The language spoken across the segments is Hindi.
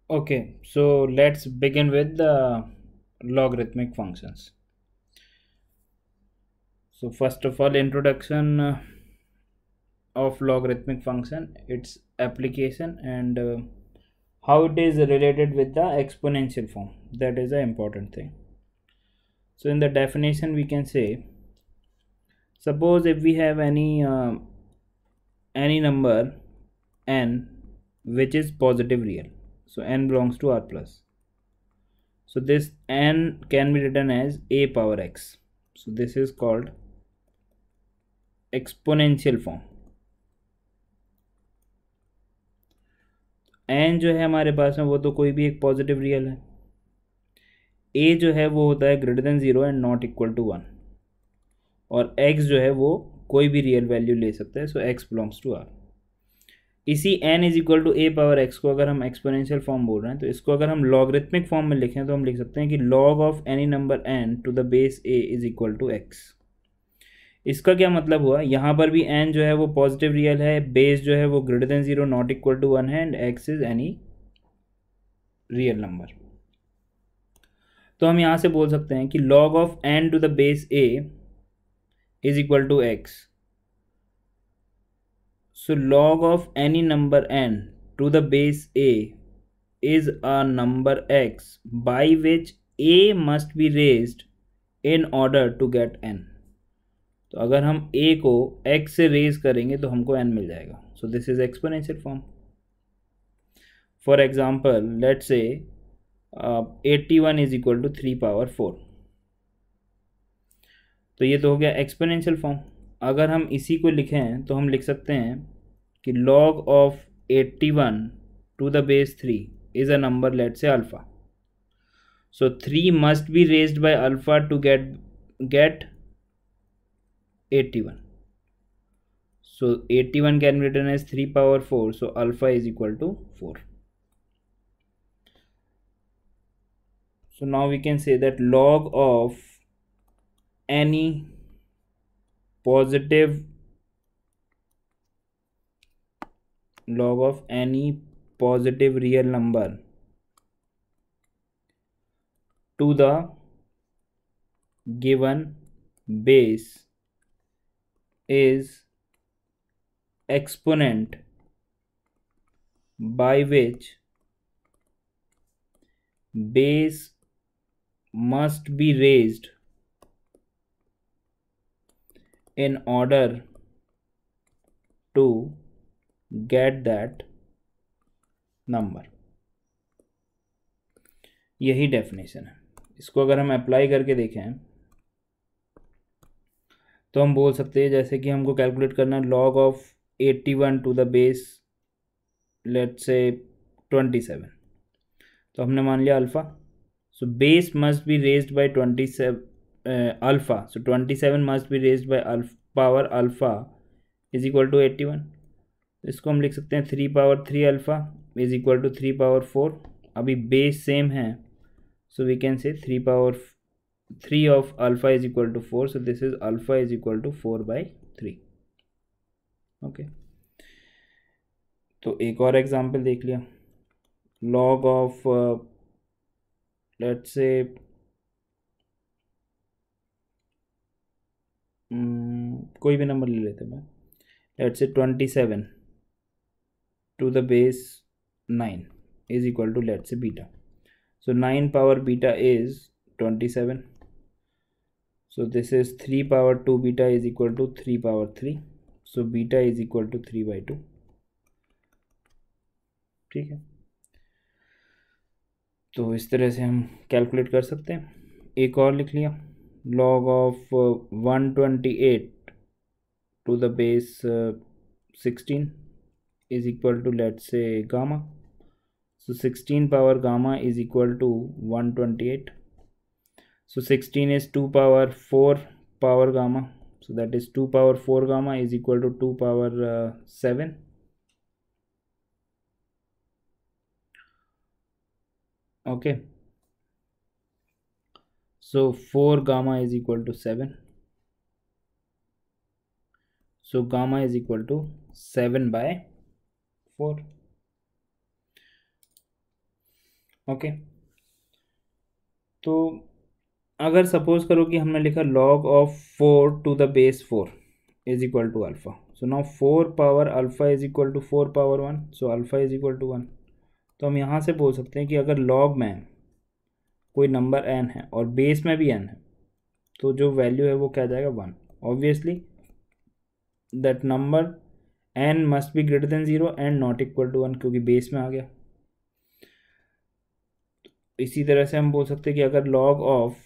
Okay, so let's begin with the logarithmic functions. So first of all, introduction of logarithmic function, its application, and how it is related with the exponential form. That is the important thing. So in the definition, we can say, suppose if we have any number n which is positive real, so n belongs to R plus. So this n can be written as a power x. So this is called exponential form. N जो है हमारे पास में वो तो कोई भी एक पॉजिटिव रियल है. ए जो है वो होता है greater than 0 and not equal to 1. और एक्स जो है वो कोई भी रियल वैल्यू ले सकता है. So X belongs to R. इसी N is equal to A power X को अगर हम एक्सपोनेंशियल फॉर्म बोल रहे हैं, तो इसको अगर हम लॉगरिथमिक फॉर्म में लिखें तो हम लिख सकते हैं कि log of any number N to the base A is equal to X. इसका क्या मतलब हुआ, यहाँ पर भी एन जो है वो पॉजिटिव रियल है, बेस जो है वो greater than 0 not equal to 1 है, and X is any real number. तो हम यहाँ से बोल सकते हैं कि log of n to the base a is equal to x. So log of any number n to the base a is a number x by which a must be raised in order to get n. तो अगर हम a को x से रेज करेंगे तो हमको n मिल जाएगा. So this is exponential form. For example let say 81 is equal to 3 power 4. तो ये तो हो गया एक्सपोनेंशियल फॉर्म. अगर हम इसी को लिखें तो हम लिख सकते हैं कि log of 81 to the base 3 is a number let say alpha. So 3 must be raised by alpha to get 81. So 81 can be written as 3 power 4. So alpha is equal to 4. So now we can say that log of any positive real number to the given base is exponent by which base must be raised in order to get that number. यही डेफिनेशन है. इसको अगर हम अप्लाई करके देखें तो हम बोल सकते हैं जैसे कि हमको कैलकुलेट करना है log of 81 to the base let's say 27. तो हमने मान लिया alpha. So base must be raised by 27 alpha. So 27 must be raised by power alpha is equal to 81. इसको हम लिख सकते हैं 3 power 3 alpha is equal to 3 power 4. अभी बेस सेम है, so we can say 3 power 3 of alpha is equal to 4. So this is alpha is equal to 4 by 3. Okay. तो एक और एग्जांपल देख लिया. log of let's say कोई भी नंबर ले लेते हैं. let's say 27 to the base 9 is equal to let's say beta. So 9 power beta is 27. So this is 3 power 2 beta is equal to 3 power 3. So beta is equal to 3 by 2. ठीक है. तो इस तरह से हम कैलकुलेट कर सकते हैं. एक और लिख लिया. log of 128 to the base 16 is equal to let's say gamma. So 16 power gamma is equal to 128. So 16 is 2 power 4 power gamma. So that is 2 power 4 gamma is equal to 2 power 7. Okay. So 4 gamma is equal to 7. So gamma is equal to 7 by 4. Okay, तो अगर सपोज करो कि हमने लिखा log of 4 to the base 4 is equal to alpha, so now 4 power alpha is equal to 4 power 1, so alpha is equal to 1। तो हम यहाँ से बोल सकते हैं कि अगर log में कोई नंबर n है और बेस में भी n है, तो जो वैल्यू है वो क्या आ जाएगा 1। Obviously that number n must be greater than 0 and not equal to 1, क्योंकि बेस में आ गया। इसी तरह से हम बोल सकते हैं कि अगर log of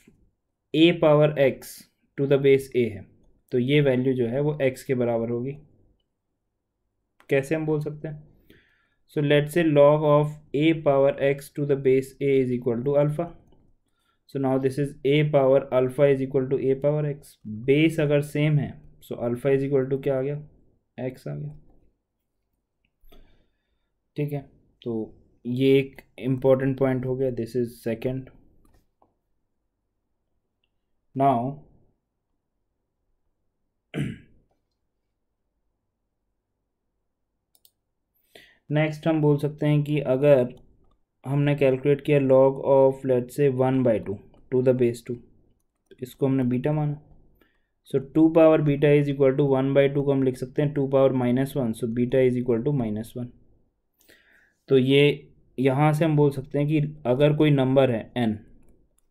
a power x to the base a है, तो ये वैल्यू जो है वो x के बराबर होगी। कैसे हम बोल सकते हैं? So let's say log of a power x to the base a is equal to alpha. So now this is a power alpha is equal to a power x। Base अगर सेम है, so alpha is equal to क्या आ गया? x आ गया। ठीक है, तो ये एक इम्पॉर्टेंट पॉइंट हो गया। This is second. Now next हम बोल सकते हैं कि अगर हमने कैलकुलेट किया log ऑफ लेट्स से 1/2 टू द बेस 2, इसको हमने बीटा माना, so 2 power beta is equal to 1/2 को हम लिख सकते हैं 2 power -1, so beta is equal to -1। तो ये यहाँ से हम बोल सकते हैं कि अगर कोई नंबर है n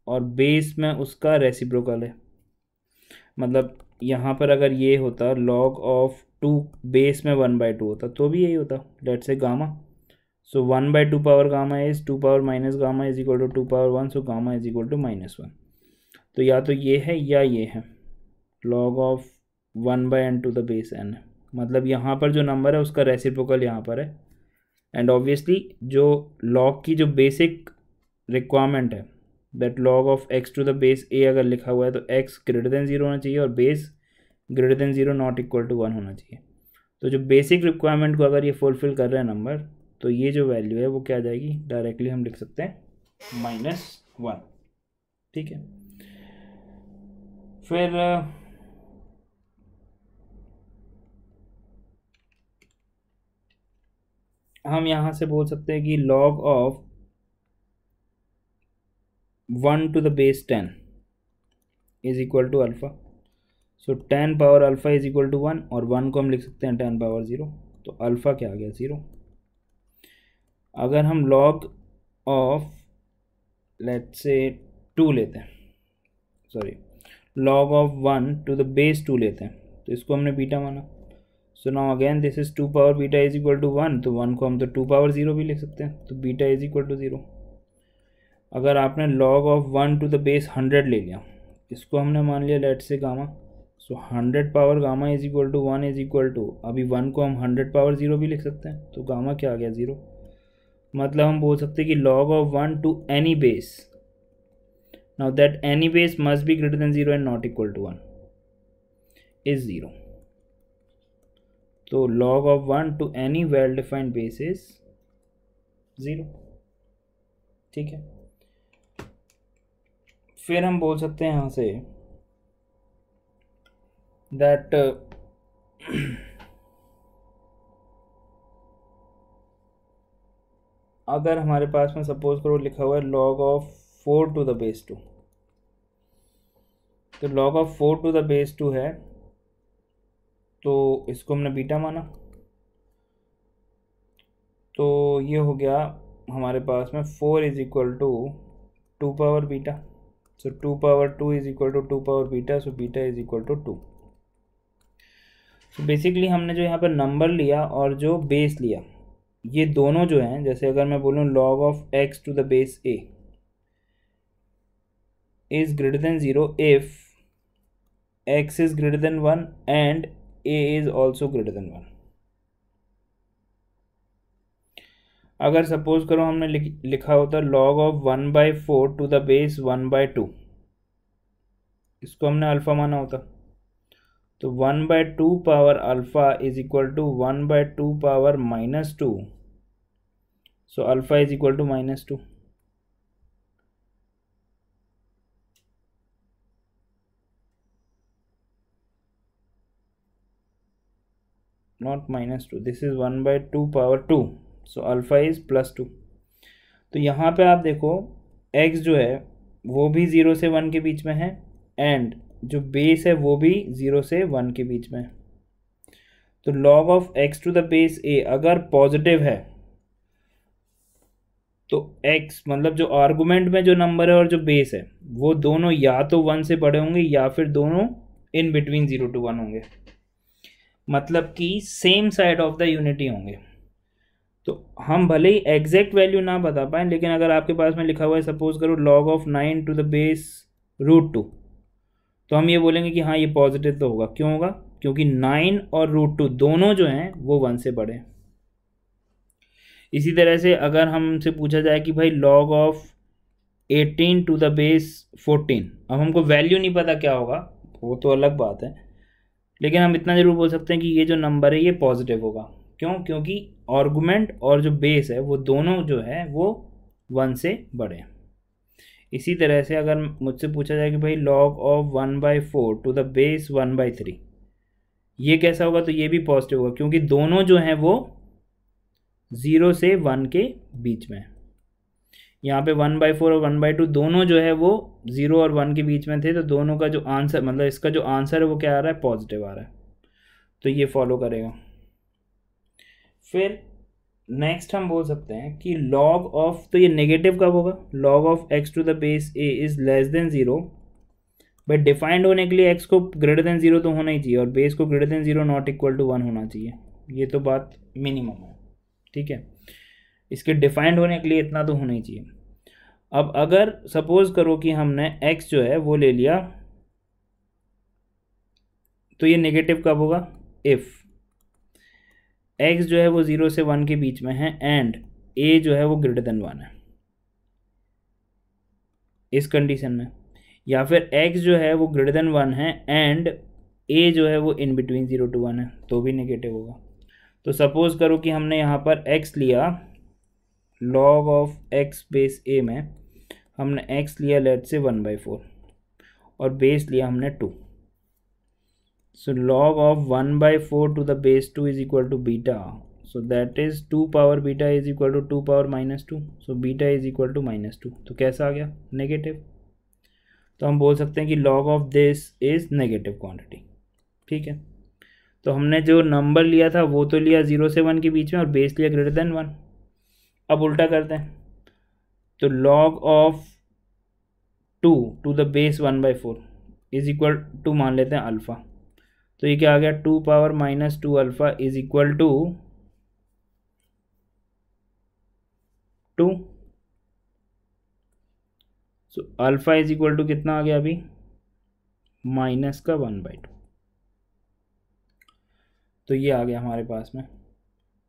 और बेस में उसका रेसिप्रोकल है, मतलब यहाँ पर अगर ये होता log ऑफ 2 बेस में 1/2 होता तो भी यही होता, let's say gamma. So 1/2 power gamma is 2 power minus gamma is equal to 2 power 1, so gamma is equal to -1। तो या तो ये है या ये है, log of 1/n to the base n, मतलब यहाँ पर जो नंबर है उसका रेसिप्रोकल यहाँ पर है। एंड ऑब्वियसली जो log की जो बेसिक रिक्वायरमेंट है that log of x to the base a अगर लिखा हुआ है तो x ग्रेटर देन 0 होना चाहिए और base greater than 0 not equal to 1 होना चाहिए। तो जो बेसिक रिक्वायरमेंट को अगर ये फुलफिल कर रहा है नंबर, तो ये जो वैल्यू है वो क्या आ जाएगी? डायरेक्टली हम लिख सकते हैं -1। ठीक है, फिर हम यहाँ से बोल सकते हैं कि log of 1 to the base 10 is equal to alpha. So 10 power alpha is equal to 1 और 1 को हम लिख सकते हैं 10 पावर 0, तो अल्फ़ा क्या आ गया? 0। अगर हम log ऑफ लेट्स से 2 लेते हैं, sorry log of 1 to the base 2 लेते हैं, तो इसको हमने बीटा माना। So now again this is 2 power beta is equal to 1, तो 1 को हम तो 2 पावर 0 भी लिख सकते हैं, तो बीटा इज इक्वल टू 0। अगर आपने log of 1 to the base 100 ले लिया, इसको हमने मान लिया let's say gamma, so 100 power gamma is equal to 1 is equal to, अभी 1 को हम 100 पावर 0 भी लिख सकते हैं, तो गामा क्या आ गया? 0। मतलब हम बोल सकते हैं कि log of 1 to any base, now that any base must be greater than 0 and not equal to 1 is 0। तो log of 1 to any well defined base is 0। ठीक है, फिर हम बोल सकते हैं यहाँ से दैट अगर हमारे पास में सपोज करो लिखा हुआ है log of 4 to the base 2, तो log of 4 to the base 2 है, तो इसको हमने बीटा माना, तो ये हो गया हमारे पास में 4 is equal to 2 power beta, so 2 power 2 is equal to 2 power beta, so beta is equal to 2। So basically हमने जो यहाँ पर नंबर लिया और जो बेस लिया, ये दोनों जो हैं, जैसे अगर मैं बोलूँ log of x to the base a is greater than 0 if x is greater than 1 and a is also greater than 1। अगर सपोज करो हमने लिखा होता log of 1/4 to the base 1/2, इसको हमने अल्फ़ा माना होता, तो 1/2 power alpha is equal to 1/2 power -2, so alpha is equal to -2। not -2, this is 1/2 power 2, so alpha is +2। तो यहाँ पे आप देखो x जो है वो भी 0 से 1 के बीच में है एंड जो बेस है वो भी 0 से 1 के बीच में है। तो log of x to the base a अगर पॉजिटिव है तो x मतलब जो आर्गुमेंट में जो नंबर है और जो बेस है वो दोनों या तो 1 से बड़े होंगे या फिर दोनों इन बिटवीन 0 to 1 होंगे, मतलब कि same side of the unity होंगे। तो हम भले ही एग्जैक्ट वैल्यू ना बता पाए, लेकिन अगर आपके पास में लिखा हुआ है सपोज करो log of 9 to the base √2, तो हम ये बोलेंगे कि हाँ ये पॉजिटिव तो होगा। क्यों होगा? क्योंकि 9 और √2 दोनों जो हैं वो 1 से बड़े हैं। इसी तरह से अगर हमसे पूछा जाए कि भाई log of 18 to the base 14, अब हमको वैल्यू नहीं पता क्या होगा, वो तो अलग बात है, लेकिन हम इतना ज़रूर बोल सकते हैं कि ये जो नंबर है ये पॉजिटिव होगा। क्यों? क्योंकि आर्गुमेंट और जो बेस है वो दोनों जो है वो 1 से बड़े हैं। इसी तरह से अगर मुझसे पूछा जाए कि भाई log of 1/4 to the base 1/3, ये कैसा होगा? तो ये भी पॉजिटिव होगा क्योंकि दोनों जो हैं वो 0 से 1 के बीच में है। यहाँ पे 1/4 और 1/2 दोनों जो है वो 0 और 1 के बीच में थे, तो दोनों का जो आंसर मतलब इसका जो आंसर है वो क्या आ रहा है? पॉजिटिव आ रहा है। तो ये फॉलो करेगा। फिर नेक्स्ट हम बोल सकते हैं कि log ऑफ, तो ये नेगेटिव कब होगा? log of x to the base a is less than 0, but defined होने के लिए x को ग्रेटर देन 0 तो होना ही चाहिए और बेस को greater than 0 not equal to 1 होना चाहिए। ये तो बात मिनिमम है, ठीक है। इसके डिफाइंड होने के लिए इतना तो होना ही चाहिए। अब अगर सपोज करो कि हमने x जो है वो ले लिया, तो ये नेगेटिव कब होगा? इफ़ x जो है वो 0 से 1 के बीच में है एंड a जो है वो ग्रेटर देन 1 है, इस कंडीशन में। या फिर x जो है वो ग्रेटर देन 1 है एंड a जो है वो इन बिटवीन 0 to 1 है, तो भी नेगेटिव होगा। तो सपोज करो कि हमने यहाँ पर x लिया, log of x base a में हमने x लिया लेट से 1/4 और बेस लिया हमने 2। So log of 1/4 to the base 2 is equal to beta. So that is 2 power beta is equal to 2 power minus 2. So beta is equal to -2. तो कैसा आ गया? नेगेटिव। तो हम बोल सकते हैं कि log of this is negative quantity, ठीक है। तो हमने जो नंबर लिया था वो तो लिया 0 से 1 के बीच में और बेस लिया ग्रेटर देन 1। अब उल्टा करते हैं, तो log of 2 to the base 1/4 is equal to मान लेते हैं अल्फ़ा। तो ये क्या आ गया? 2 power -2 alpha is equal to 2। So alpha is equal to कितना आ गया अभी? -1/2। तो ये आ गया हमारे पास में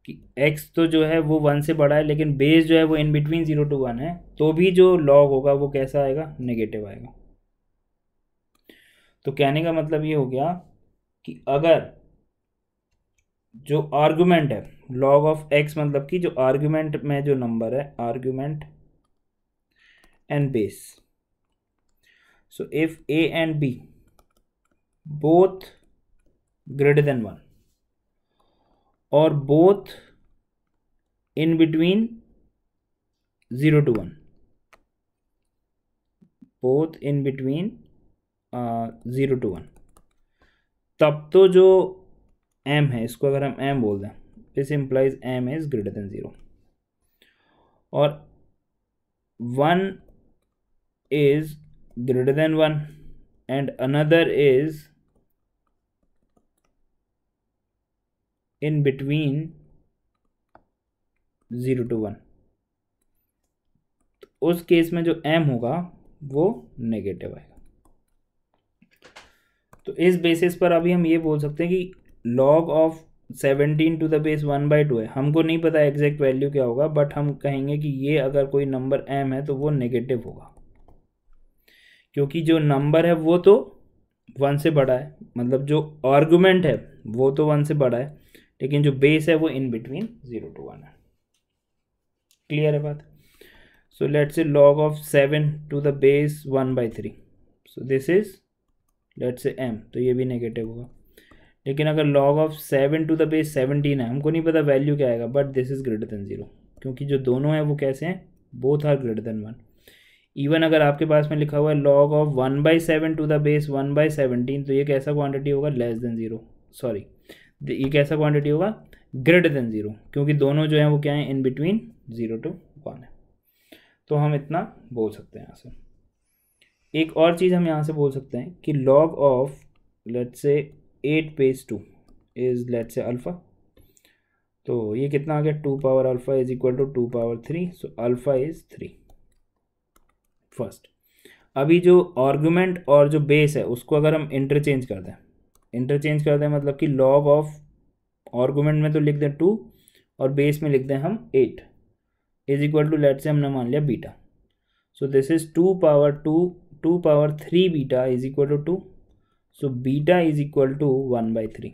कि x तो जो है वो 1 से बड़ा है, लेकिन बेस जो है वो इन बिटवीन 0 to 1 है, तो भी जो log होगा वो कैसा आएगा? नेगेटिव आएगा। तो कहने का मतलब ये हो गया कि अगर जो आर्गुमेंट है log ऑफ x, मतलब कि जो आर्गुमेंट में जो नंबर है, argument and base, so if a and b both greater than 1 और both in between 0 to 1, both in between 0 to 1, तब तो जो m है इसको अगर हम m बोल दें, this implies m is greater than 0 और 1 is greater than 1 and another is in between 0 to 1, तो उस केस में जो m होगा वो नेगेटिव आएगा। तो इस बेसिस पर अभी हम ये बोल सकते हैं कि log of 17 to the base 1/2 है। हमको नहीं पता एग्जैक्ट वैल्यू क्या होगा, बट हम कहेंगे कि ये अगर कोई नंबर m है तो वो नेगेटिव होगा, क्योंकि जो नंबर है वो तो 1 से बड़ा है, मतलब जो आर्गुमेंट है वो तो 1 से बड़ा है, लेकिन जो बेस है वो इन बिटवीन 0 to 1 है। क्लियर है बात? So let's say log of 7 to the base 1/3, so this is let's say m, तो ये भी नेगेटिव होगा। लेकिन अगर log ऑफ 7 टू द बेस 17 है, हमको नहीं पता वैल्यू क्या आएगा, but this is greater than 0, क्योंकि जो दोनों हैं वो कैसे हैं? Both are greater than 1। Even अगर आपके पास में लिखा हुआ है log of 1/7 to the base 1/17, तो ये कैसा क्वांटिटी होगा, लेस देन 0, सॉरी ये कैसा क्वांटिटी होगा, ग्रेटर देन 0, क्योंकि दोनों जो हैं वो क्या है, इन बिटवीन 0 to 1 है। तो हम इतना बोल सकते हैं यहाँ से। एक और चीज़ हम यहाँ से बोल सकते हैं कि log ऑफ लेट्स से 8 base 2 is let's say alpha, तो ये कितना आ गया, 2 power alpha is equal to 2 power 3, so alpha is 3 first. अभी जो आर्गुमेंट और जो बेस है उसको अगर हम इंटरचेंज कर दें मतलब कि log ऑफ आर्गुमेंट में तो लिख दें 2 और बेस में लिख दें हम 8 is equal to let's say हमने मान लिया beta, so this is 2 power 3 beta is equal to 2, so beta is equal to 1/3।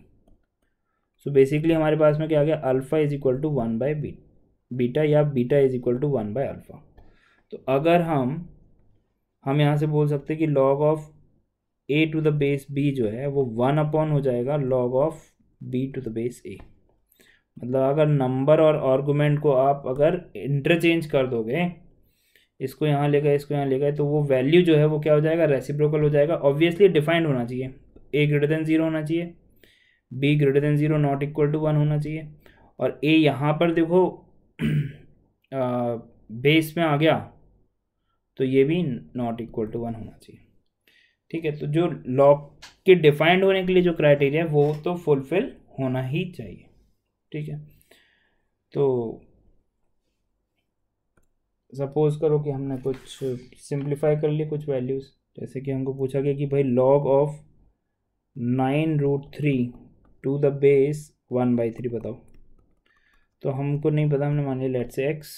So basically हमारे पास में क्या आ गया, अल्फ़ा इज इक्वल टू 1/बीटा या बीटा इज इक्वल टू 1/अल्फ़ा। तो अगर हम यहाँ से बोल सकते हैं कि log of a to the base b जो है वो 1 अपॉन हो जाएगा log of b to the base a। मतलब अगर नंबर और आर्गुमेंट को आप अगर इंटरचेंज कर दोगे, इसको यहाँ ले गए इसको यहाँ ले गए, तो वो वैल्यू जो है वो क्या हो जाएगा, रेसिप्रोकल हो जाएगा। ऑब्वियसली डिफाइंड होना चाहिए, a ग्रेटर देन 0 होना चाहिए, b greater than 0 not equal to 1 होना चाहिए, और a यहाँ पर देखो बेस में आ गया तो ये भी नॉट इक्वल टू 1 होना चाहिए। ठीक है, तो जो लॉग के डिफाइंड होने के लिए जो क्राइटेरिया है वो तो फुलफिल होना ही चाहिए। ठीक है, तो सपोज करो कि हमने कुछ सिंप्लीफाई कर लिए कुछ वैल्यूज़, जैसे कि हमको पूछा गया कि भाई log of 9√3 to the base 1/3 बताओ। तो हमको नहीं पता, हमने मान लिया लेट्स से x।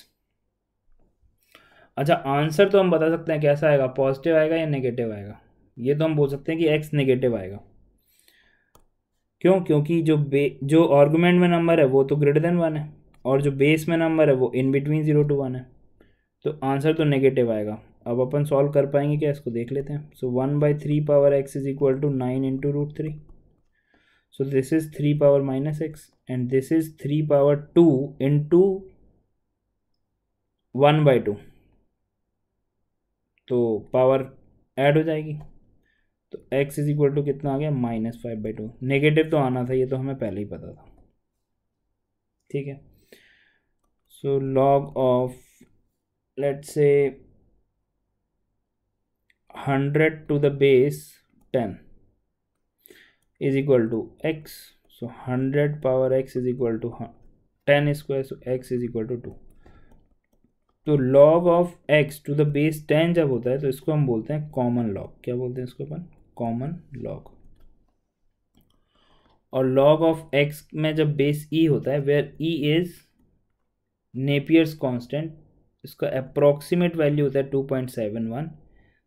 अच्छा, आंसर तो हम बता सकते हैं कैसा आएगा, पॉजिटिव आएगा या नेगेटिव आएगा। ये तो हम बोल सकते हैं कि x नेगेटिव आएगा। क्यों? क्योंकि जो आर्गुमेंट में नंबर है वो तो ग्रेटर देन 1 है और जो बेस में नंबर है वो इन बिटवीन 0 to 1 है, तो आंसर तो नेगेटिव आएगा। अब अपन सॉल्व कर पाएंगे क्या, इसको देख लेते हैं। So 1/3 power x is equal to 9 into √3, so this is 3 power minus x and this is 3 power 2 into 1/2, तो पावर ऐड हो जाएगी, तो x इज इक्वल टू कितना आ गया, -5/2। नेगेटिव तो आना था, ये तो हमें पहले ही पता था। ठीक है, सो log of let's say 100 to the base 10 is equal to x, so 100 power x is equal to 10 square, so x is equal to 2। तो log of x to the base 10 जब होता है तो इसको हम बोलते हैं कॉमन लॉग। क्या बोलते हैं इसको अपन, कॉमन लॉग। और log ऑफ x में जब बेस e होता है, where e is Napier's constant, इसका अप्रोक्सीमेट वैल्यू होता है 2.71,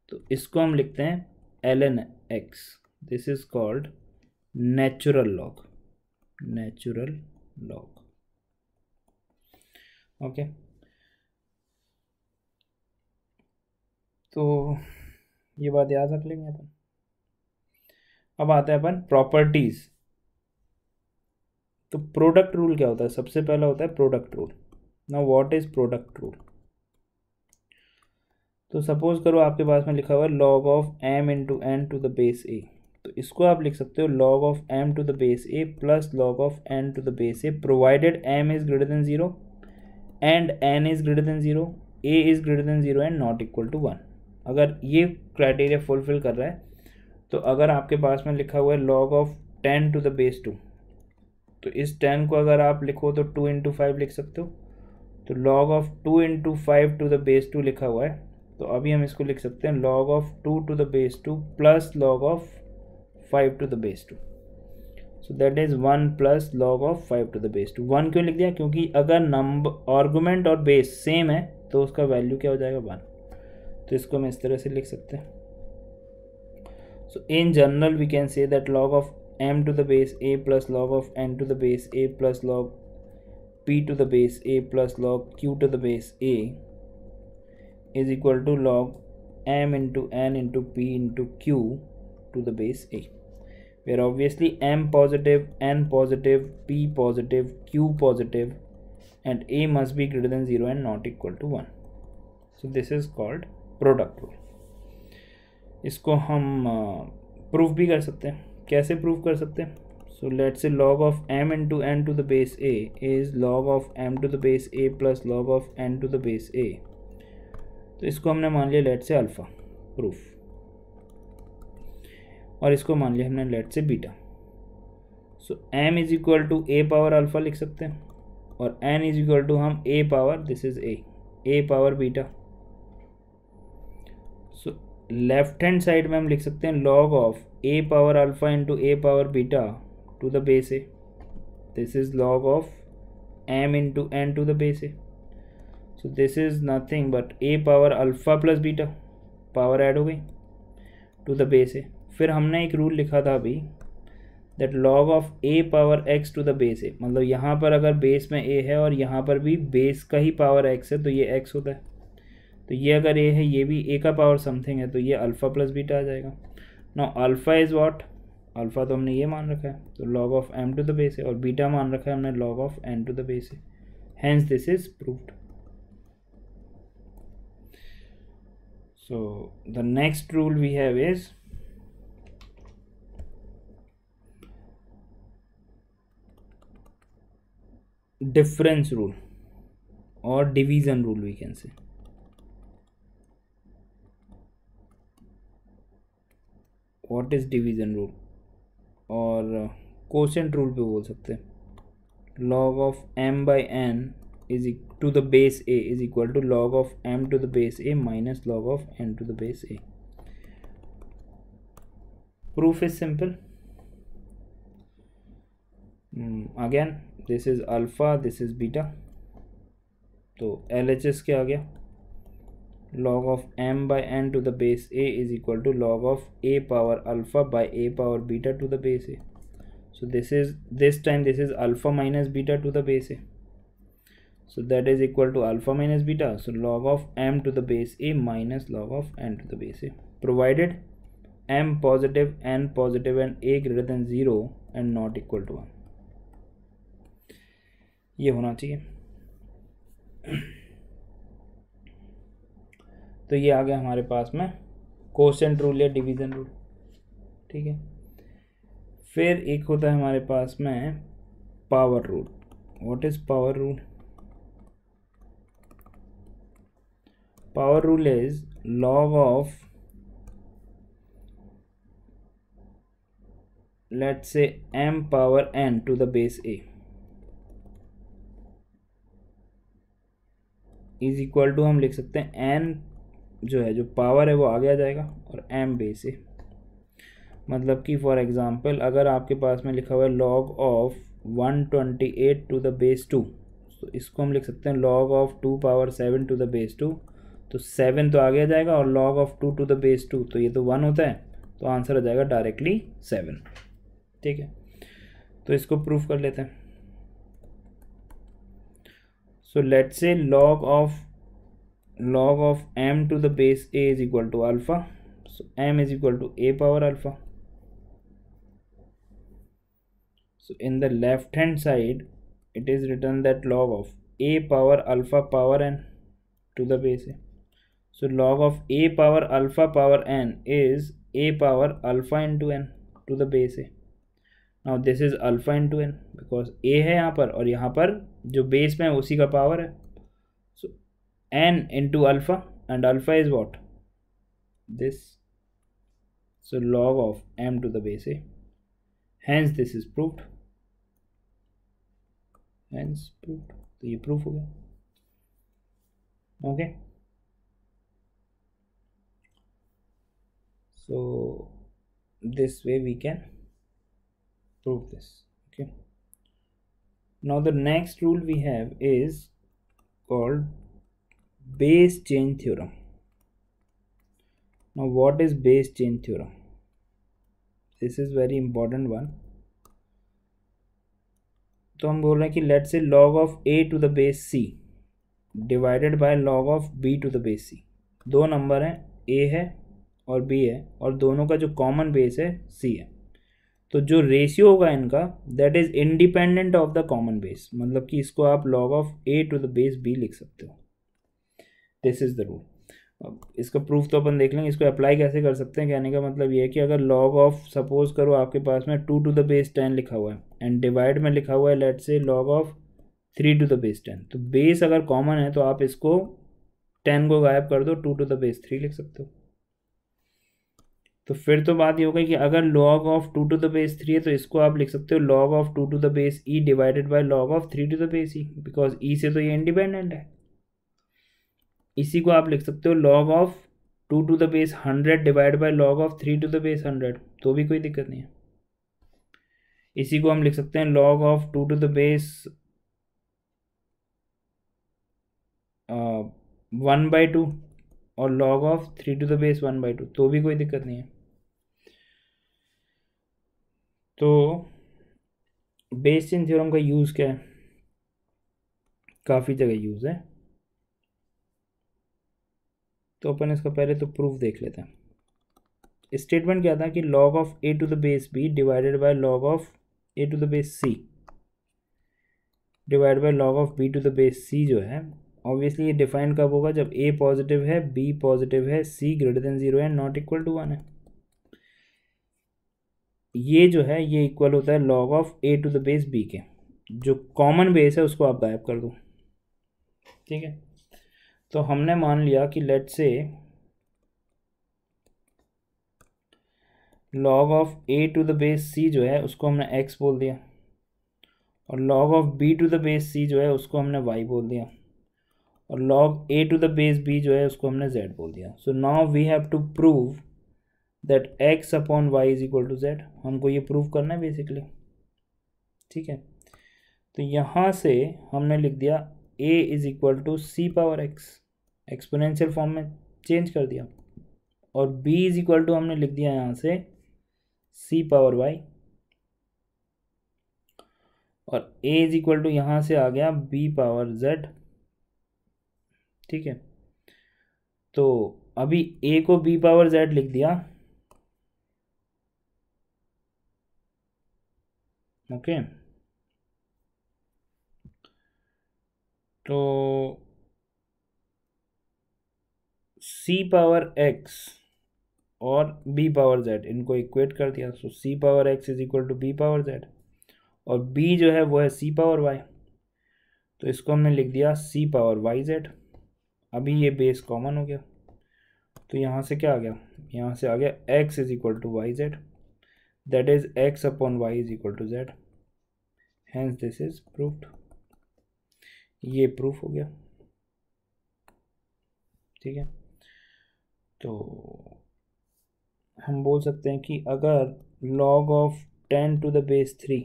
तो इसको हम लिखते हैं ln x। This is called natural log, natural log. Okay, तो ये बात याद रख लेंगे अपन। अब आते हैं अपन प्रॉपर्टीज। तो प्रोडक्ट रूल क्या होता है, सबसे पहला होता है product rule. Now what is product rule. तो सपोज करो आपके पास में लिखा हुआ है log of m into n to the base a, तो इसको आप लिख सकते हो log of m to the base a plus log of n to the base a provided m is greater than 0 and n is greater than 0, a is greater than 0 and not equal to 1। अगर ये क्राइटेरिया फुलफिल कर रहा है, तो अगर आपके पास में लिखा हुआ है log of 10 to the base 2, तो इस 10 को अगर आप लिखो तो 2 इंटू 5 लिख सकते हो। तो log of 2 into 5 to the base 2 लिखा हुआ है, तो अभी हम इसको लिख सकते हैं log of 2 to the base 2 plus log of 5 to the base 2, so that is 1 plus log of 5 to the base 2। 1 क्यों लिख दिया, क्योंकि अगर नंबर आर्गुमेंट और बेस सेम है तो उसका वैल्यू क्या हो जाएगा, 1। तो इसको हम इस तरह से लिख सकते हैं। So in general we can say that log of m to the base a plus log of n to the base a plus log p to the base a plus log q to the base a is equal to log m into n into p into q to the base a, where obviously m positive, n positive, p positive, q positive and a must be greater than 0 and not equal to 1. So this is called product rule. इसको हम प्रूफ भी कर सकते हैं। कैसे प्रूफ कर सकते हैं? So let's say log of m into n to the base a is log of m to the base a plus log of n to the base a। तो इसको हमने मान लिया लेट से अल्फ़ा प्रूफ, और इसको मान लिया हमने let say beta. So m is equal to a power alpha लिख सकते हैं, और n इज इक्वल टू हम a power, this is a power beta. So left hand side में हम लिख सकते हैं log of a power alpha into a power beta to the base a, this is log of m into n to the base a। So this is nothing but a power alpha plus beta, power add हो गई, टू द बेस a। फिर हमने एक रूल लिखा था अभी that log of a power x to the base a, मतलब यहाँ पर अगर बेस में a है और यहाँ पर भी बेस का ही पावर x है तो ये x होता है। तो ये अगर a है, ये भी a का पावर समथिंग है, तो ये अल्फ़ा प्लस बीटा आ जाएगा। Now alpha is what, alpha तो हमने ये मान रखा है, तो log of m to the base a, और बीटा मान रखा है हमने log of n to the base a। Hence this is proved. So the next rule we have is difference rule or division rule, we can say. What is division rule? और quotient rule पे बोल सकते हैं। log of m by n is to the base a is equal to log of m to the base a minus log of n to the base a. Proof is simple. Again this is alpha, this is beta, तो LHS क्या आ गया, log of m by n to the base a is equal to log of a power alpha by a power beta to the base a. So this time this is alpha minus beta to the base a, so that is equal to alpha minus beta, so log of m to the base a minus log of n to the base a, provided m positive, n positive and a greater than 0 and not equal to 1, ये होना चाहिए। तो ये आ गया हमारे पास में कोसेंट रूल या डिवीजन रूल, ठीक है। फिर एक होता है हमारे पास में power rule. What is power rule? Power rule is log of, let's say m power n to the base a is equal to, हम लिख सकते हैं n जो है, जो पावर है वो आगे आ जाएगा, और m बेस a। मतलब कि फॉर एग्जांपल अगर आपके पास में लिखा हुआ है log of 128 to the base 2, तो इसको हम लिख सकते हैं log of 2 power 7 to the base 2, तो 7 तो आगे आ जाएगा, और log of 2 to the base 2, तो ये तो 1 होता है, तो आंसर आ जाएगा डायरेक्टली 7, ठीक है। तो इसको प्रूफ कर लेते हैं। So let's say log of m to the base a is equal to alpha, so m is equal to a power alpha. So in the left hand side it is written that log of a power alpha power n to the base a. So log of a power alpha power n is a power alpha into n to the base a. Now this is alpha into n because a है यहाँ पर, और यहाँ पर जो बेस में है उसी का पावर है। So n into alpha, and alpha is what? This. So log of m to the base a. Hence this is proved. Hence proved. तो ये प्रूफ हो गया। Okay, so this way we can prove this. Okay, now the next rule we have is called base change theorem. Now what is base change theorem? This is very important one. तो हम बोल रहे हैं कि let say log of a to the base c divided by log of b to the base c। दो नंबर हैं, a है और b है, और दोनों का जो कॉमन बेस है c है। तो जो रेशियो होगा इनका that is independent of the common base, मतलब कि इसको आप log of a to the base b लिख सकते हो। This is the rule. अब इसका प्रूफ तो अपन देख लेंगे, इसको अप्लाई कैसे कर सकते हैं। कहने का मतलब ये है कि अगर लॉग ऑफ, सपोज करो आपके पास में 2 टू द बेस 10 लिखा हुआ है एंड डिवाइड में लिखा हुआ है let say log of 3 to the base 10, तो बेस अगर कॉमन है तो आप इसको 10 को गायब कर दो, 2 टू द बेस 3 लिख सकते हो। तो फिर तो बात ये हो गई कि अगर log of 2 to the base 3 है तो इसको आप लिख सकते हो log of 2 to the base e divided by log of 3 to the base e, because e से तो ये इंडिपेंडेंट है। इसी को आप लिख सकते हो log of 2 to the base 100 divide by log of 3 to the base 100, तो भी कोई दिक्कत नहीं है। इसी को हम लिख सकते हैं log of 2 to the base 1/2 और log of 3 to the base 1/2, तो भी कोई दिक्कत नहीं है। तो बेस चेन थ्योरम का यूज़ क्या है, काफ़ी जगह यूज़ है, तो अपन इसका पहले तो प्रूफ देख लेते हैं। स्टेटमेंट क्या था कि log of a to the base b divided by log of a to the base c divide by log of b to the base c जो है, ऑब्वियसली ये डिफाइन कब होगा, जब a पॉजिटिव है, b पॉजिटिव है, c ग्रेटर देन 0 है, नॉट इक्वल टू 1 है। ये जो है ये इक्वल होता है log of a to the base b के, जो कॉमन बेस है उसको आप गायब कर दो, ठीक है। तो हमने मान लिया कि let say log of a to the base c जो है उसको हमने x बोल दिया, और log of b to the base c जो है उसको हमने y बोल दिया, और log a to the base b जो है उसको हमने z बोल दिया। So now we have to prove that x upon y is equal to z। हमको ये प्रूव करना है बेसिकली, ठीक है। तो यहाँ से हमने लिख दिया a is equal to c power x, exponential form में चेंज कर दिया, और b इज इक्वल टू हमने लिख दिया यहाँ से c पावर y, और a इज इक्वल टू यहाँ से आ गया b पावर z, ठीक है। तो अभी a को b पावर z लिख दिया, ओके। तो c पावर x और b पावर z इनको इक्वेट कर दिया, so c power x is equal to b power z, और b जो है वो है c पावर y, तो इसको हमने लिख दिया c पावर y z। अभी ये बेस कॉमन हो गया, तो यहाँ से क्या आ गया, यहाँ से आ गया x is equal to y z, that is x upon y is equal to z, hence this is proofed. ये प्रूफ हो गया, ठीक है। तो हम बोल सकते हैं कि अगर log of 10 to the base 3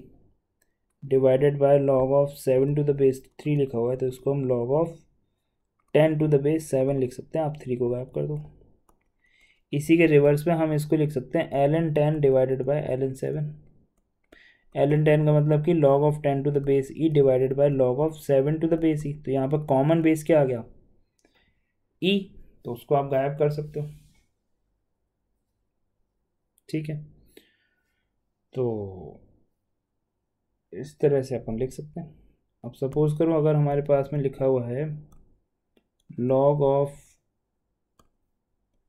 divided by log of 7 to the base 3 लिखा हुआ है, तो इसको हम log of 10 to the base 7 लिख सकते हैं। आप 3 को गायब कर दो। इसी के रिवर्स में हम इसको लिख सकते हैं ln 10 divided by ln 7। ln 10 का मतलब कि log of 10 to the base e divided by log of 7 to the base e। तो यहाँ पर कॉमन बेस क्या आ गया, e, तो उसको आप गायब कर सकते हो, ठीक है। तो इस तरह से अपन लिख सकते हैं। अब सपोज करो अगर हमारे पास में लिखा हुआ है log of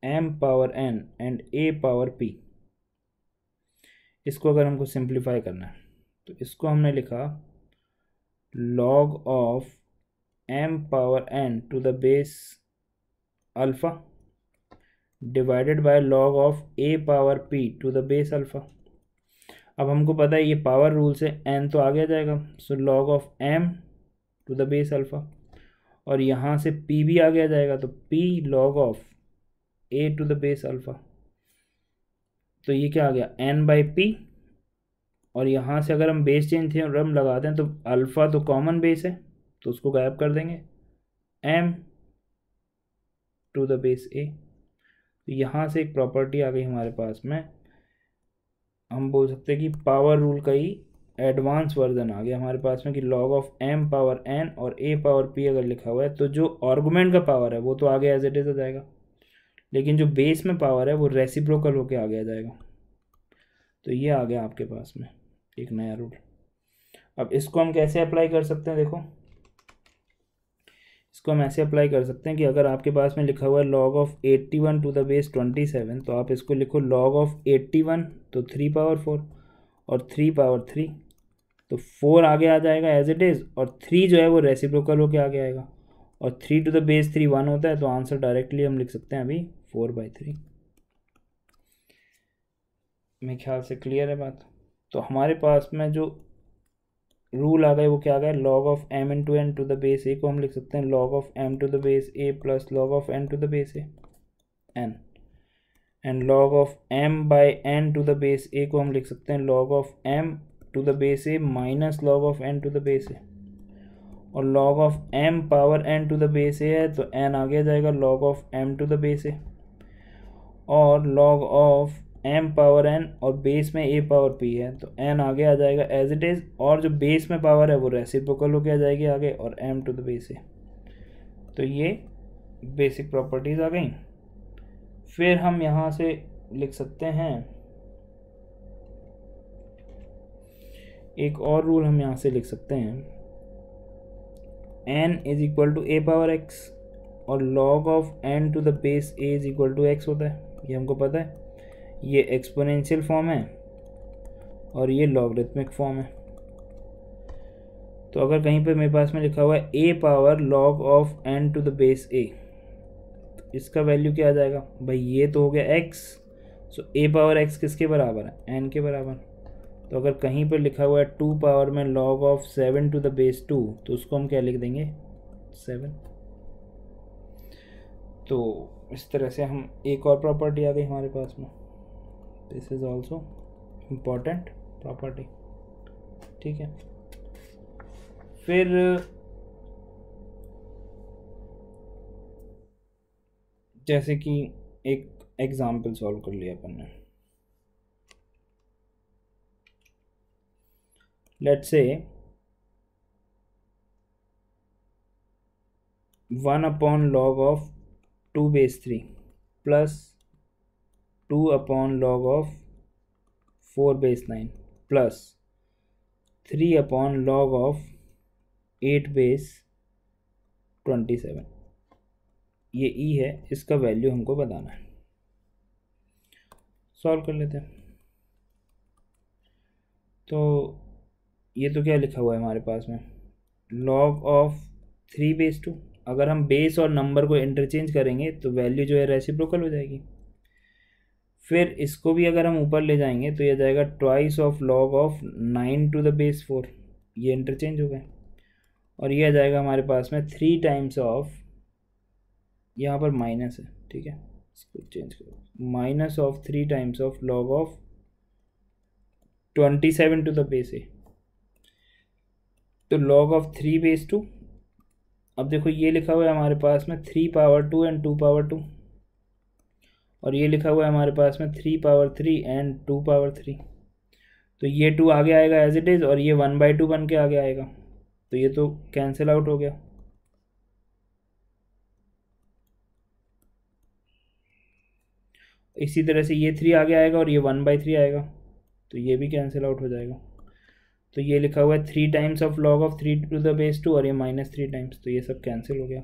m power n and a power p, इसको अगर हमको सिंप्लीफाई करना है तो इसको हमने लिखा log of m power n to the base alpha divided by log of a power p to the base alpha. अब हमको पता है ये पावर रूल से n तो आगे आ जाएगा, so log of m to the base alpha, और यहाँ से p भी आगे आ जाएगा, तो p log of a to the base alpha. तो ये क्या आ गया, n बाई p, और यहाँ से अगर हम बेस चेंज थ्योरम लगाते हैं तो अल्फ़ा तो कॉमन बेस है तो उसको गायब कर देंगे, m to the base a। तो यहाँ से एक प्रॉपर्टी आ गई हमारे पास में, हम बोल सकते हैं कि पावर रूल का ही एडवांस वर्जन आ गया हमारे पास में, कि log of m power n और a पावर p अगर लिखा हुआ है तो जो आर्गुमेंट का पावर है वो तो आगे एज इट इज आ जाएगा, लेकिन जो बेस में पावर है वो रेसिप्रोकल होके आगे आ जाएगा। तो ये आ गया आपके पास में एक नया रूल। अब इसको हम कैसे अप्लाई कर सकते हैं, देखो इसको हम ऐसे अप्लाई कर सकते हैं कि अगर आपके पास में लिखा हुआ है log of 81 to the base 27, तो आप इसको लिखो log ऑफ 81 तो 3 पावर 4 और 3 पावर 3, तो 4 आगे आ जाएगा एज इट इज़, और 3 जो है वो रेसिप्रोकल होके आगे आएगा, और 3 टू द बेस 3 1 होता है, तो आंसर डायरेक्टली हम लिख सकते हैं अभी 4/3। मेरे ख्याल से क्लियर है बात। तो हमारे पास में जो रूल आ गए वो क्या आ गया, log of m into n to the base a को हम लिख सकते हैं log of m to the base a plus log of n to the base a n, and log of m by n to the base a को हम लिख सकते हैं log of m to the base a minus log of n to the base a, और log of m power n to the base a है तो n आगे जाएगा log of m to the base a, और log of m power n और बेस में a पावर p है तो n आगे आ जाएगा एज इट इज़, और जो बेस में पावर है वो रेसिप्रोकल होके आ जाएगी आगे, और m to the base a। तो ये बेसिक प्रॉपर्टीज़ आ गई। फिर हम यहाँ से लिख सकते हैं एक और रूल, हम यहाँ से लिख सकते हैं n is equal to a power x, और log of n to the base a is equal to x होता है, ये हमको पता है। ये एक्सपोनेंशियल फॉर्म है और ये लॉगरिथमिक फॉर्म है। तो अगर कहीं पे मेरे पास में लिखा हुआ है a power log of n to the base a, तो इसका वैल्यू क्या आ जाएगा भाई, ये तो हो गया x, so a power x किसके बराबर है, n के बराबर। तो अगर कहीं पर लिखा हुआ है 2 पावर में log of 7 to the base 2, तो उसको हम क्या लिख देंगे 7। तो इस तरह से हम एक और प्रॉपर्टी आ गई हमारे पास में, this is also important property, ठीक है। फिर जैसे कि एक एग्जाम्पल सॉल्व कर लिया अपन ने, let's say 1 upon log of 2 base 3 plus 2 upon log of 4 base 9 plus 3 upon log of 8 base 27, ये ई है, इसका वैल्यू हमको बताना है। सॉल्व कर लेते हैं। तो ये तो क्या लिखा हुआ है हमारे पास में, log ऑफ 3 बेस 2, अगर हम बेस और नंबर को इंटरचेंज करेंगे तो वैल्यू जो है रेसिप्रोकल हो जाएगी। फिर इसको भी अगर हम ऊपर ले जाएंगे तो ये जाएगा twice of log of 9 to the base 4, ये इंटरचेंज हो गए, और ये आ जाएगा हमारे पास में 3 टाइम्स ऑफ, यहाँ पर माइनस है, ठीक है, इसको चेंज करो, minus of 3 times of log of 27 to the base a, तो log ऑफ 3 बेस 2। अब देखो ये लिखा हुआ है हमारे पास में 3 पावर 2 एंड 2 पावर 2, और ये लिखा हुआ है हमारे पास में 3 पावर 3 एंड 2 पावर 3, तो ये 2 आगे आएगा एज इट इज़, और ये 1/2 बन के आगे आएगा, तो ये तो कैंसिल आउट हो गया। इसी तरह से ये 3 आगे आएगा और ये 1/3 आएगा, तो ये भी कैंसिल आउट हो जाएगा। तो ये लिखा हुआ है 3 times of log of 3 to the base 2, और ये -3 टाइम्स, तो ये सब कैंसिल हो गया,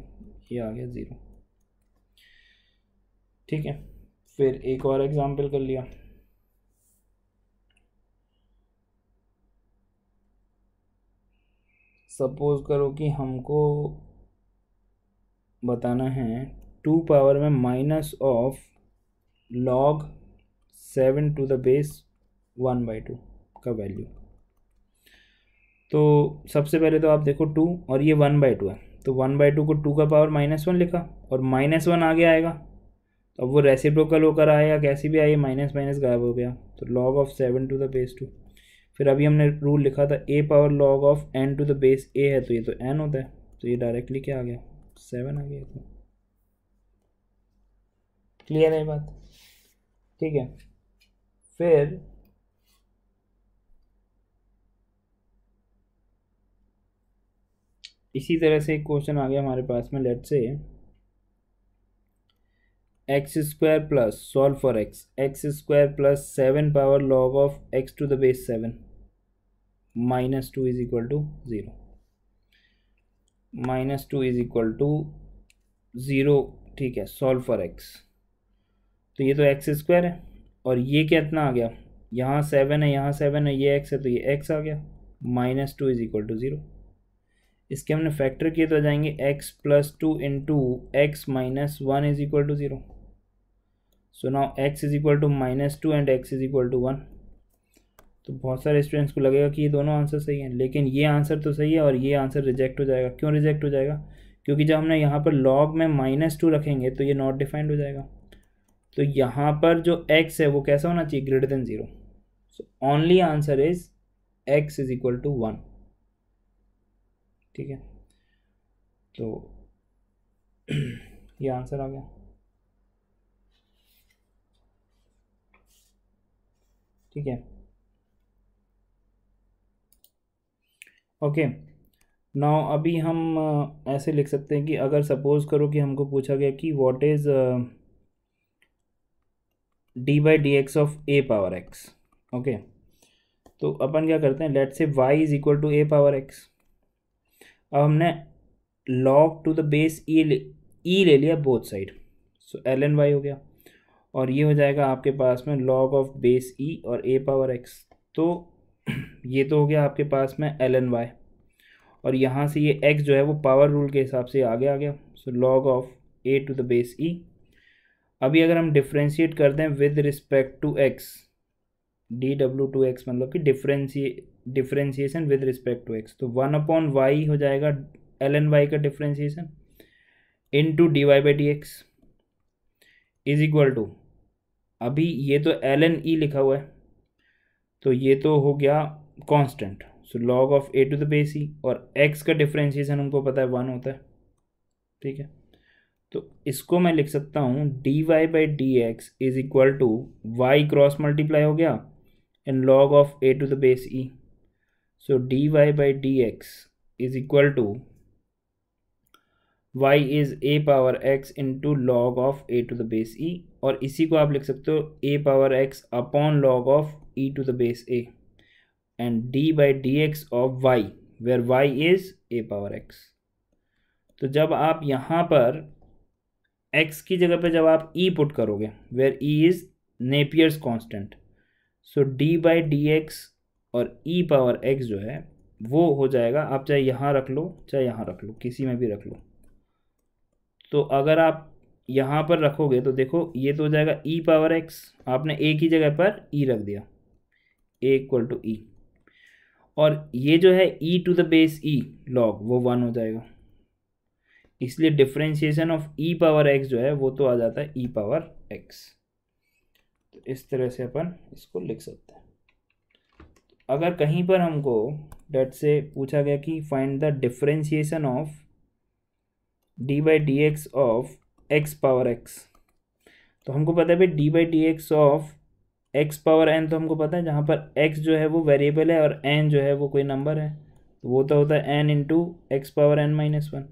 ये आ गया 0, ठीक है। फिर एक और एग्जांपल कर लिया, सपोज करो कि हमको बताना है 2 पावर में minus of log 7 to the base 1/2 का वैल्यू। तो सबसे पहले तो आप देखो 2 और ये 1/2 है, तो 1/2 को 2 का पावर -1 लिखा, और -1 आगे आएगा, तो अब वो रेसिप्रोकल होकर आया, कैसी भी आई, माइनस माइनस गायब हो गया, तो log of 7 to the base 2। फिर अभी हमने रूल लिखा था a power log of n to the base a है, तो ये तो n होता है, तो ये डायरेक्टली क्या आ गया 7 आ गया। तो क्लियर है बात, ठीक है। फिर इसी तरह से एक क्वेश्चन आ गया हमारे पास में, let's say x² plus solve for x² plus 7 power log of x to the base 7 -2 is equal to 0। -2 is equal to 0, ठीक है, सॉल्व फॉर एक्स। तो ये तो एक्स स्क्वायर है, और ये कितना आ गया, यहाँ 7 है, यहाँ 7 है, ये एक्स है, तो ये एक्स आ गया। -2 इज इक्वल टू 0। इसके हमने फैक्टर किए तो आ जाएंगे x+2 into x -1 is equal to 0। So now x is equal to -2 and x is equal to 1। तो बहुत सारे स्टूडेंट्स को लगेगा कि ये दोनों आंसर सही हैं, लेकिन ये आंसर तो सही है और ये आंसर रिजेक्ट हो जाएगा। क्यों रिजेक्ट हो जाएगा? क्योंकि जब हमने यहाँ पर लॉग में -2 रखेंगे तो ये नॉट डिफाइंड हो जाएगा। तो यहाँ पर जो x है वो कैसा होना चाहिए, greater than 0। So only answer is x is equal to 1, ठीक है। तो ये आंसर आ गया, ठीक है। ओके, नाउ अभी हम ऐसे लिख सकते हैं कि अगर सपोज करो कि हमको पूछा गया कि what is d/dx of a power x। Okay, तो अपन क्या करते हैं, let say y is equal to a power x। अब हमने log to the base e ले लिया both side, so ln y हो गया, और ये हो जाएगा आपके पास में log ऑफ बेस e और a पावर x। तो ये तो हो गया आपके पास में ln y, और यहाँ से ये x जो है वो पावर रूल के हिसाब से आगे आ गया, so log of a to the base e। अभी अगर हम डिफ्रेंशिएट कर दें with respect to x, dw/x मतलब कि differentiation with respect to x, तो 1/y हो जाएगा ln y का differentiation into dy/dx is equal to, अभी ये तो ln e लिखा हुआ है, तो ये तो हो गया constant, so log of a to the base e, और x का डिफ्रेंशिएशन हमको पता है 1 होता है, ठीक है। तो इसको मैं लिख सकता हूँ dy/dx is equal to y cross multiply हो गया and log of a to the base e, so dy/dx is equal to y is a power x into log of a to the base e, और इसी को आप लिख सकते हो a power x upon log of e to the base a and d/dx of y where y is a power x। तो जब आप यहाँ पर x की जगह पे जब आप e पुट करोगे where e is Napier's constant, so d/dx और e पावर x जो है वो हो जाएगा, आप चाहे यहाँ रख लो चाहे यहाँ रख लो, किसी में भी रख लो। तो अगर आप यहाँ पर रखोगे तो देखो ये तो हो जाएगा e पावर x, आपने a की जगह पर e रख दिया, a इक्वल टू e, और ये जो है e to the base e log वो 1 हो जाएगा, इसलिए differentiation of e power x जो है वो तो आ जाता है e पावर x। तो इस तरह से अपन इसको लिख सकते हैं। अगर कहीं पर हमको डेट से पूछा गया कि find the differentiation of d/dx of x power x, तो हमको पता है भाई d/dx of x power n, तो हमको पता है जहाँ पर x जो है वो वेरिएबल है और n जो है वो कोई नंबर है, तो वो तो होता है n into x power n-1।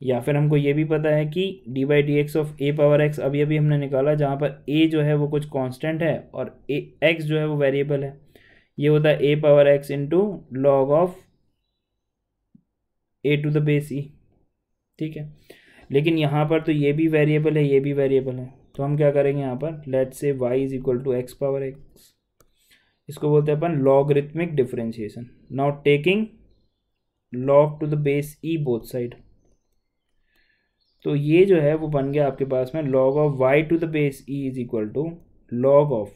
या फिर हमको ये भी पता है कि d/dx of a power x अभी अभी हमने निकाला, जहाँ पर a जो है वो कुछ कांस्टेंट है और x जो है वो वेरिएबल है, ये होता है a power x into log of a to the base e, ठीक है। लेकिन यहाँ पर तो ये भी वेरिएबल है, ये भी वेरिएबल है, तो हम क्या करेंगे यहाँ पर, let say y is equal to x power x, इसको बोलते हैं अपन logarithmic differentiation. Now taking log to the base e both side, तो ये जो है वो बन गया आपके पास में log of y to the base e is equal to log of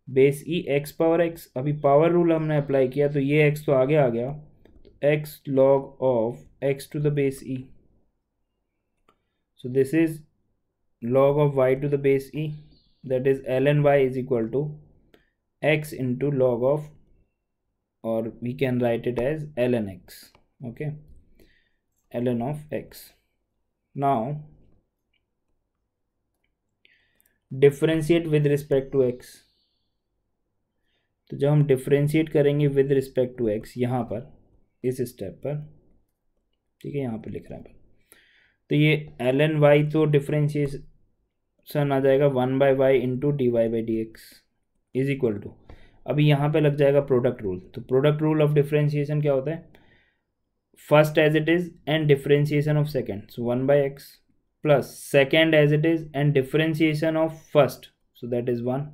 base e x power x। अभी पावर रूल हमने अप्लाई किया तो ये x तो आगे आ गया, तो x log of x to the base e, so this is log of y to the base e, that is ln y is equal to x into log of, or we can write it as ln x, okay, ln of x. Now differentiate with respect to x, तो जब हम डिफ्रेंशिएट करेंगे विद रिस्पेक्ट टू x यहाँ पर इस स्टेप पर, ठीक है, यहाँ पर लिख रहा है, तो ये ln y तो डिफ्रेंशिएशन आ जाएगा 1/y into dy/dx is equal to, अभी यहाँ पे लग जाएगा प्रोडक्ट रूल। तो प्रोडक्ट रूल ऑफ डिफ्रेंशिएशन क्या होता है, first as it is and differentiation of second, so 1 by x, plus second as it is and differentiation of first, so that is 1.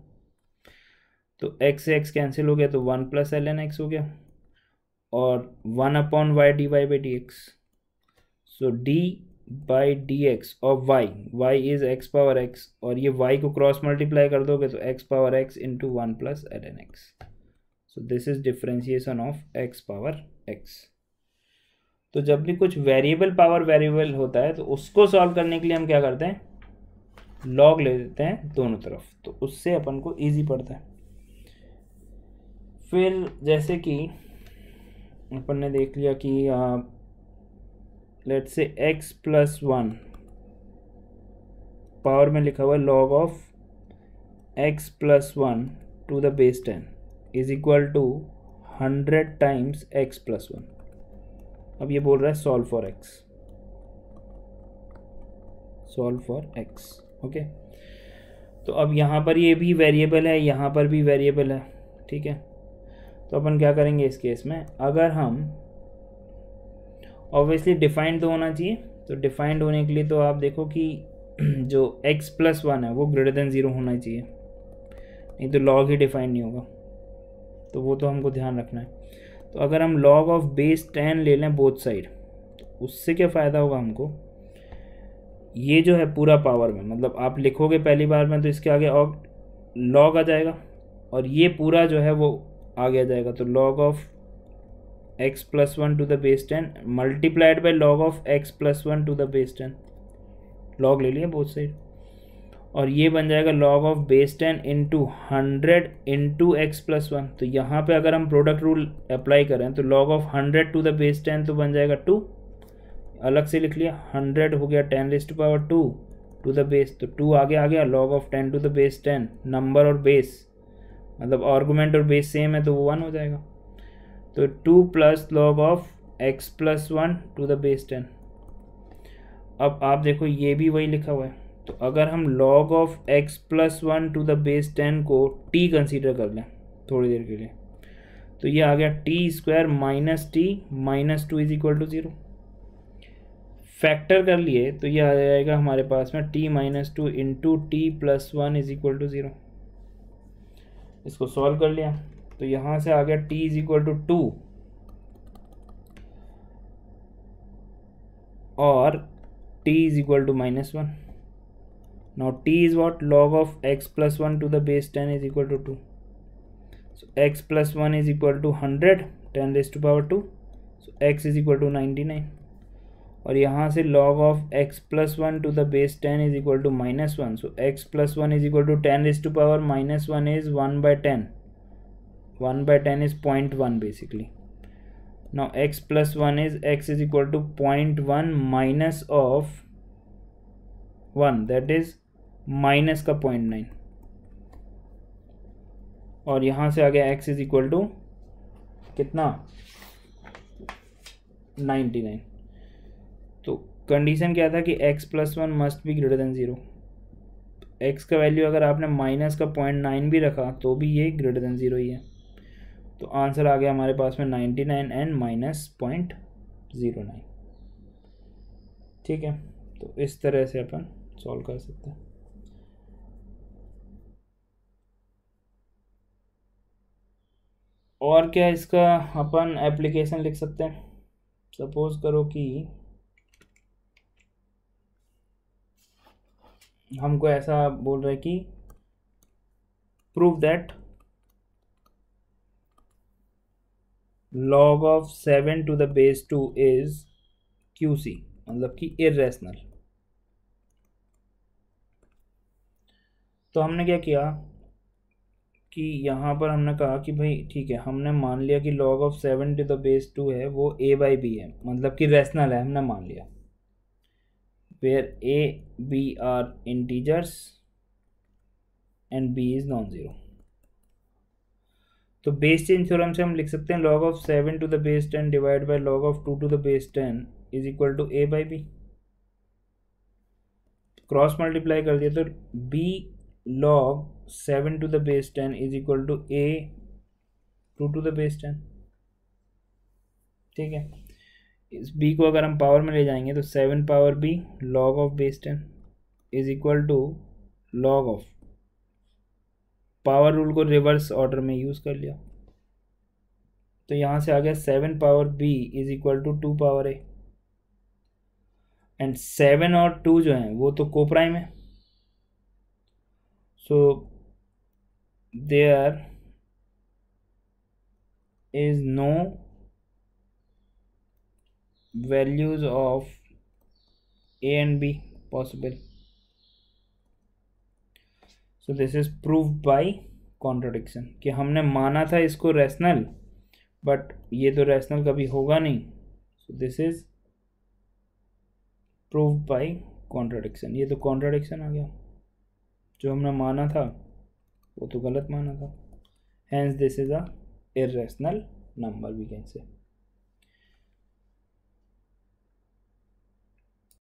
तो x से x कैंसिल हो गया तो 1 प्लस एल एन एक्स हो गया, और 1 upon y d y by d x, so d by d x of y is x power x, और ये y को क्रॉस मल्टीप्लाई कर दोगे तो x power x into 1 plus l n x, so this is differentiation of x power x. तो जब भी कुछ वेरिएबल पावर वेरिएबल होता है तो उसको सॉल्व करने के लिए हम क्या करते हैं, लॉग ले लेते हैं दोनों तरफ, तो उससे अपन को इजी पड़ता है. फिर जैसे कि अपन ने देख लिया कि let's say x plus 1 power में लिखा हुआ है log of x plus 1 to the base 10 is equal to 100 times x plus 1. अब ये बोल रहा है solve for x, solve for x. Okay, तो अब यहाँ पर ये भी वेरिएबल है, यहाँ पर भी वेरिएबल है, ठीक है. तो अपन क्या करेंगे इस केस में, अगर हम ऑब्वियसली डिफाइंड तो होना चाहिए, तो डिफाइंड होने के लिए तो आप देखो कि जो x प्लस 1 है वो ग्रेटर देन 0 होना चाहिए, नहीं तो लॉग ही डिफाइंड नहीं होगा, तो वो तो हमको ध्यान रखना है. तो अगर हम log ऑफ बेस 10 ले लें बोथ साइड, तो उससे क्या फ़ायदा होगा हमको, ये जो है पूरा पावर में, मतलब आप लिखोगे पहली बार में तो इसके आगे और log आ जाएगा, और ये पूरा जो है वो आगे आ जाएगा, तो log of x plus 1 to the base 10 multiplied by log of x plus 1 to the base 10, log ले लिया बोथ साइड, और ये बन जाएगा log of base 10 into 100 into x plus 1. तो यहाँ पे अगर हम प्रोडक्ट रूल अप्लाई करें तो log of 100 to the base 10 तो बन जाएगा 2, अलग से लिख लिया, 100 हो गया 10 raise to power 2 to the base, तो 2 आगे आ गया, log of 10 to the base 10, number और बेस मतलब आर्गूमेंट और बेस सेम है तो वो 1 हो जाएगा, तो 2 plus log of x plus 1 to the base 10. अब आप देखो ये भी वही लिखा हुआ है, तो अगर हम log of x plus 1 to the base 10 को t कंसीडर कर लें थोड़ी देर के लिए, तो ये आ गया t square minus t minus 2 is equal to 0. Factor कर लिए तो ये आ जाएगा हमारे पास में t minus 2 into t plus 1 is equal to 0. इसको सॉल्व कर लिया तो यहाँ से आ गया t इज इक्वल टू 2 और t is equal to minus 1. Now t is what, log of x plus 1 to the base 10 is equal to 2. So x plus 1 is equal to 100, 10 raised to power 2. So x is equal to 99. और यहाँ से log of x plus 1 to the base 10 is equal to minus 1. So x plus 1 is equal to 10 raised to power minus 1 is 1 by 10. 1 by 10 is 0.1 basically. Now x plus 1 is x is equal to 0.1 minus of 1, that is minus का 0.9, और यहाँ से आ गया x इज इक्वल टू कितना 99. तो कंडीशन क्या था कि x plus 1 must be greater than 0. x का वैल्यू अगर आपने माइनस का 0.9 भी रखा तो भी ये ग्रेटर देन 0 ही है, तो आंसर आ गया हमारे पास में 99 एंड माइनस 0.09. ठीक है, तो इस तरह से अपन सॉल्व कर सकते हैं. और क्या इसका अपन एप्लीकेशन लिख सकते हैं. सपोज करो कि हमको ऐसा बोल रहा है कि prove that log of 7 to the base 2 is QC, मतलब कि इर्रेशनल. तो हमने क्या किया कि यहाँ पर हमने कहा कि भाई ठीक है, हमने मान लिया कि log of 7 to the base 2 है वो a बाई बी है, मतलब कि रेशनल है, हमने मान लिया, where a b are integers and b is non zero. तो बेस चेंज थ्योरम से हम लिख सकते हैं log of 7 to the base 10 divide by log of 2 to the base 10 is equal to a by b. Cross multiply कर दिया तो b log 7 to the base 10 is equal to a 2 to the base 10. ठीक है, इस b को अगर हम पावर में ले जाएंगे तो 7 power b log of base 10 is equal to log of, power rule को रिवर्स ऑर्डर में यूज़ कर लिया, तो यहाँ से आ गया 7 power b is equal to 2 power a, and 7 और 2 जो हैं वो तो कोप्राइम है, so there is no values of a and b possible. So this is proved by contradiction, कि हमने माना था इसको रैशनल, बट ये तो रैशनल कभी होगा नहीं, so this is proved by contradiction. ये तो कॉन्ट्राडिक्शन आ गया, जो हमने माना था वो तो गलत माना था, hence this is a irrational number we can say.